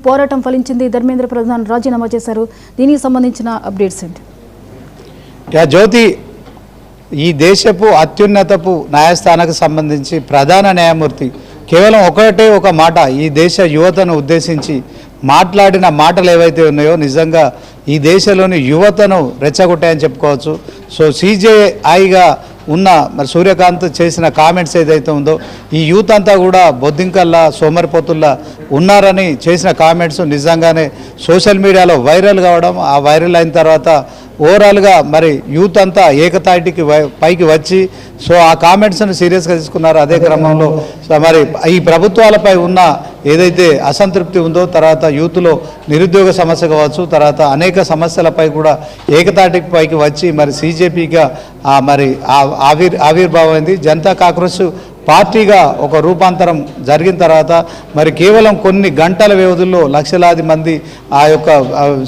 పోరాటం ఫలించింది. ధర్మేంద్ర ప్రధాన్ రాజీనామా చేశారు. దీనికి సంబంధించిన అప్డేట్స్ ఏంటి? జ్యోతి, ఈ దేశపు అత్యున్నతపు న్యాయస్థానానికి సంబంధించి ప్రధాన న్యాయమూర్తి కేవలం ఒక మాట ఈ దేశ యువతను ఉద్దేశించి మాట్లాడిన మాటలు ఏవైతే ఉన్నాయో నిజంగా ఈ దేశంలోని యువతను రెచ్చగొట్టాయని చెప్పుకోవచ్చు. సో CJIగా ఉన్న మరి సూర్యకాంత్ చేసిన కామెంట్స్ ఏదైతే ఉందో ఈ యూత్ అంతా కూడా బొద్దింకల్లా సోమరిపోతుల్లా ఉన్నారని చేసిన కామెంట్స్ నిజంగానే సోషల్ మీడియాలో వైరల్ కావడం, ఆ వైరల్ అయిన తర్వాత ఓవరాల్గా మరి యూత్ అంతా ఏకతాటికి పైకి వచ్చి సో ఆ కామెంట్స్ను సీరియస్గా తీసుకున్నారు. అదే క్రమంలో మరి ఈ ప్రభుత్వాలపై ఉన్న ఏదైతే అసంతృప్తి ఉందో, తర్వాత యూత్లో నిరుద్యోగ సమస్య కావచ్చు, తర్వాత అనేక సమస్యలపై కూడా ఏకతాటికి పైకి వచ్చి మరి CJPగా మరి ఆవిర్భావమైంది. జనతా కాంగ్రెస్ పార్టీగా ఒక రూపాంతరం జరిగిన తర్వాత మరి కేవలం కొన్ని గంటల వ్యవధుల్లో లక్షలాది మంది ఆ యొక్క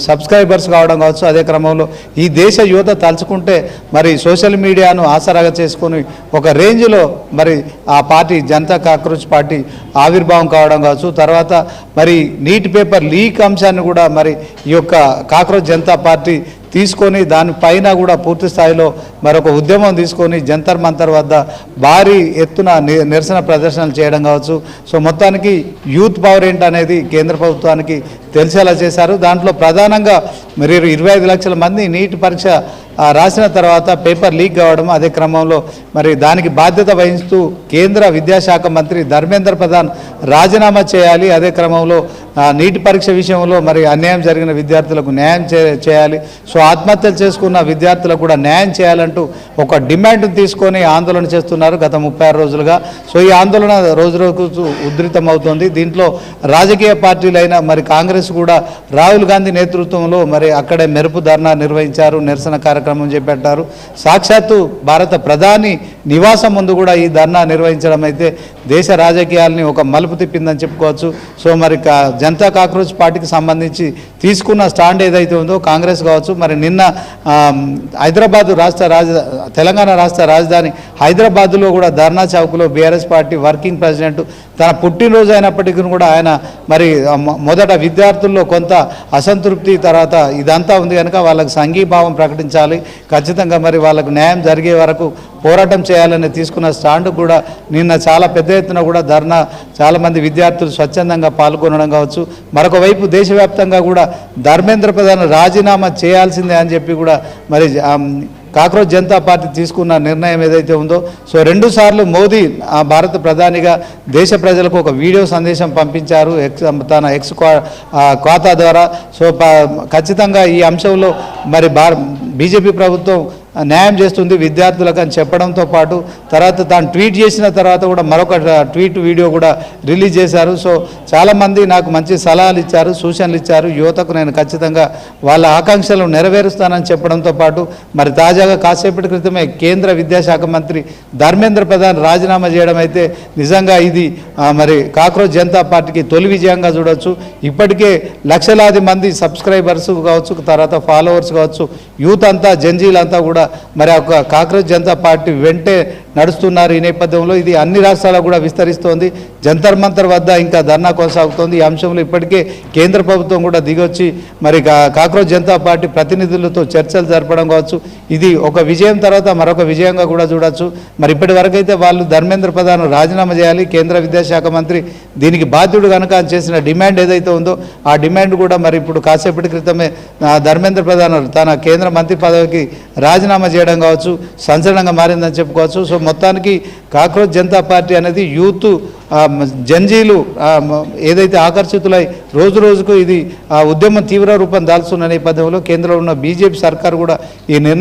సబ్స్క్రైబర్స్ కావడం కావచ్చు. అదే క్రమంలో ఈ దేశ యువత తలుచుకుంటే మరి సోషల్ మీడియాను ఆసరాగా చేసుకొని ఒక రేంజ్లో మరి ఆ పార్టీ జనతా కాంగ్రెస్ పార్టీ ఆవిర్భావం కావడం కావచ్చు. తర్వాత మరి నీట్ పేపర్ లీక్ అంశాన్ని కూడా మరి ఈ యొక్క కాంగ్రెస్ జనతా పార్టీ తీసుకొని దానిపైన కూడా పూర్తి స్థాయిలో మరొక ఉద్యమం తీసుకొని జంతర్ మంతర్ వద్ద భారీ ఎత్తున నిరసన ప్రదర్శనలు చేయడం కావచ్చు. సో మొత్తానికి యూత్ పవర్ ఏంటనేది కేంద్ర ప్రభుత్వానికి తెలిసేలా చేశారు. దాంట్లో ప్రధానంగా మరి 25 లక్షల మంది నీట్ పరీక్ష రాసిన తర్వాత పేపర్ లీక్ కావడం, అదే క్రమంలో మరి దానికి బాధ్యత వహిస్తూ కేంద్ర విద్యాశాఖ మంత్రి ధర్మేంద్ర ప్రధాన్ రాజీనామా చేయాలి. అదే క్రమంలో నీటి పరీక్ష విషయంలో మరి అన్యాయం జరిగిన విద్యార్థులకు న్యాయం చేయాలి. సో ఆత్మహత్యలు చేసుకున్న విద్యార్థులకు కూడా న్యాయం చేయాలంటూ ఒక డిమాండ్ను తీసుకొని ఆందోళన చేస్తున్నారు గత 36 రోజులుగా. సో ఈ ఆందోళన రోజు రోజుకు ఉధృతమవుతోంది. దీంట్లో రాజకీయ పార్టీలైన మరి కాంగ్రెస్ కూడా రాహుల్ గాంధీ నేతృత్వంలో మరి అక్కడే మెరుపు ధర్నా నిర్వహించారు, నిరసన కార్యక్రమం చేపట్టారు. సాక్షాత్తు భారత ప్రధాని నివాసం ముందు కూడా ఈ ధర్నా నిర్వహించడం అయితే దేశ రాజకీయాలని ఒక మలుపు తిప్పిందని చెప్పుకోవచ్చు. సో మరి జనతా కాంగ్రెస్ పార్టీకి సంబంధించి తీసుకున్న స్టాండ్ ఏదైతే ఉందో కాంగ్రెస్ కావచ్చు, మరి నిన్న హైదరాబాద్ తెలంగాణ రాష్ట్ర రాజధాని హైదరాబాద్లో కూడా ధర్నా చౌక్లో BRS పార్టీ వర్కింగ్ ప్రెసిడెంట్ తన పుట్టినరోజు అయినప్పటికీ కూడా ఆయన మరి మొదట విద్యార్థుల్లో కొంత అసంతృప్తి, తర్వాత ఇదంతా ఉంది కనుక వాళ్ళకి సంఘీభావం ప్రకటించాలి, ఖచ్చితంగా మరి వాళ్ళకు న్యాయం జరిగే వరకు పోరాటం చేయాలని తీసుకున్న స్టాండ్ కూడా నిన్న చాలా పెద్ద ఎత్తున కూడా ధర్నా చాలామంది విద్యార్థులు స్వచ్ఛందంగా పాల్గొనడం కావచ్చు. మరొక వైపు దేశవ్యాప్తంగా కూడా ధర్మేంద్ర ప్రధాన్ రాజీనామా చేయాల్సిందే అని చెప్పి కూడా మరి కాంగ్రెస్ జనతా పార్టీ తీసుకున్న నిర్ణయం ఏదైతే ఉందో, సో 2 సార్లు మోదీ భారత ప్రధానిగా దేశ ప్రజలకు ఒక వీడియో సందేశం పంపించారు తన ఎక్స్ ఖాతా ద్వారా. సో ఖచ్చితంగా ఈ అంశంలో మరి బీజేపీ ప్రభుత్వం న్యాయం చేస్తుంది విద్యార్థులకు అని చెప్పడంతో పాటు తర్వాత తాను ట్వీట్ చేసిన తర్వాత కూడా మరొక ట్వీట్ వీడియో కూడా రిలీజ్ చేశారు. సో చాలామంది నాకు మంచి సలహాలు ఇచ్చారు, సూచనలు ఇచ్చారు, యువతకు నేను ఖచ్చితంగా వాళ్ళ ఆకాంక్షలు నెరవేరుస్తానని చెప్పడంతో పాటు మరి తాజాగా కాసేపటి క్రితమే కేంద్ర విద్యాశాఖ మంత్రి ధర్మేంద్ర ప్రధాన్ రాజీనామా చేయడం అయితే నిజంగా ఇది మరి కాంగ్రెస్ జనతా పార్టీకి తొలి విజయంగా చూడవచ్చు. ఇప్పటికే లక్షలాది మంది సబ్స్క్రైబర్స్ కావచ్చు, తర్వాత ఫాలోవర్స్ కావచ్చు, యూత్ అంతా జంజీలంతా కూడా మరి ఒక కాంగ్రెస్ జనతా పార్టీ వెంటే నడుస్తున్నారు. ఈ నేపథ్యంలో ఇది అన్ని రాష్ట్రాలకు కూడా విస్తరిస్తోంది. జంతర్ మంతర్ వద్ద ఇంకా ధర్నా కొనసాగుతోంది. ఈ అంశంలో ఇప్పటికే కేంద్ర ప్రభుత్వం కూడా దిగొచ్చి మరి కాంగ్రెస్ జనతా పార్టీ ప్రతినిధులతో చర్చలు జరపడం కావచ్చు. ఇది ఒక విజయం తర్వాత మరొక విజయంగా కూడా చూడొచ్చు. మరి ఇప్పటి వరకైతే వాళ్ళు ధర్మేంద్ర ప్రధాన్ రాజీనామా చేయాలి, కేంద్ర విద్యాశాఖ మంత్రి దీనికి బాధ్యుడు కనుక చేసిన డిమాండ్ ఏదైతే ఉందో ఆ డిమాండ్ కూడా మరి ఇప్పుడు కాసేపటి క్రితమే ధర్మేంద్ర ప్రధాన్ తన కేంద్ర మంత్రి పదవికి రాజీనామా చేయడం కావచ్చు సంచలనంగా మారిందని చెప్పుకోవచ్చు. సో మొత్తానికి కాంగ్రెస్ జనతా పార్టీ అనేది యూత్ జంజీలు ఏదైతే ఆకర్షితులై రోజు రోజుకు ఇది ఉద్యమం తీవ్ర రూపం దాల్చున్న నేపథ్యంలో కేంద్రంలో ఉన్న బీజేపీ సర్కారు కూడా ఈ నిర్ణయం